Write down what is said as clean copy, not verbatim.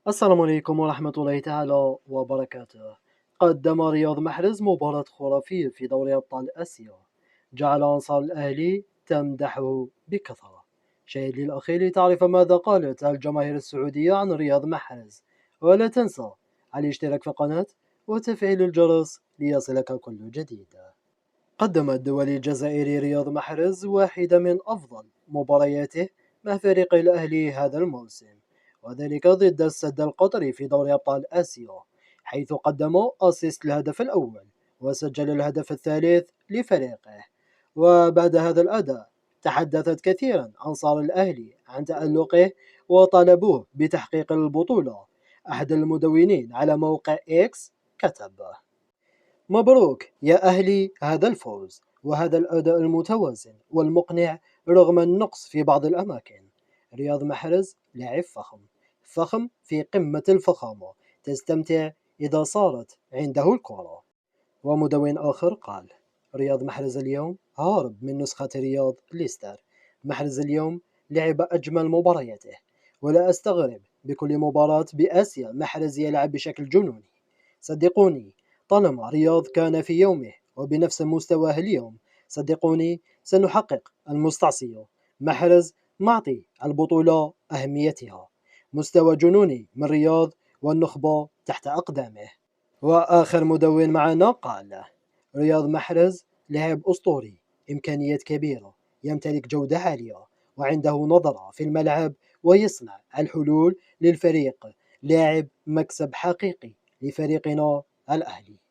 السلام عليكم ورحمة الله تعالى وبركاته. قدم رياض محرز مباراة خرافية في دوري أبطال آسيا، جعل أنصار الأهلي تمدحه بكثرة. شاهد للأخير لتعرف ماذا قالت الجماهير السعودية عن رياض محرز، ولا تنسى الاشتراك في القناة وتفعيل الجرس ليصلك كل جديد. قدم الدولي الجزائري رياض محرز واحدة من أفضل مبارياته مع فريق الأهلي هذا الموسم، وذلك ضد السد القطري في دوري أبطال آسيا، حيث قدم أسيست الهدف الأول وسجل الهدف الثالث لفريقه. وبعد هذا الأداء تحدثت كثيرا أنصار الأهلي عن تألقه وطالبوه بتحقيق البطولة. أحد المدونين على موقع إكس كتب: مبروك يا أهلي هذا الفوز وهذا الأداء المتوازن والمقنع رغم النقص في بعض الأماكن. رياض محرز لاعب فخم في قمة الفخامة، تستمتع إذا صارت عنده الكرة. ومدون آخر قال: رياض محرز اليوم هارب من نسخة رياض ليستر. محرز اليوم لعب أجمل مبارياته، ولا أستغرب بكل مباراة بآسيا محرز يلعب بشكل جنوني. صدقوني، طالما رياض كان في يومه وبنفس مستواه اليوم، صدقوني سنحقق المستعصية. محرز معطي البطولة أهميتها، مستوى جنوني من رياض والنخبة تحت أقدامه. وآخر مدون معنا قال: رياض محرز لاعب أسطوري، إمكانيات كبيرة، يمتلك جودة عالية، وعنده نظرة في الملعب ويصنع الحلول للفريق. لاعب مكسب حقيقي لفريقنا الأهلي.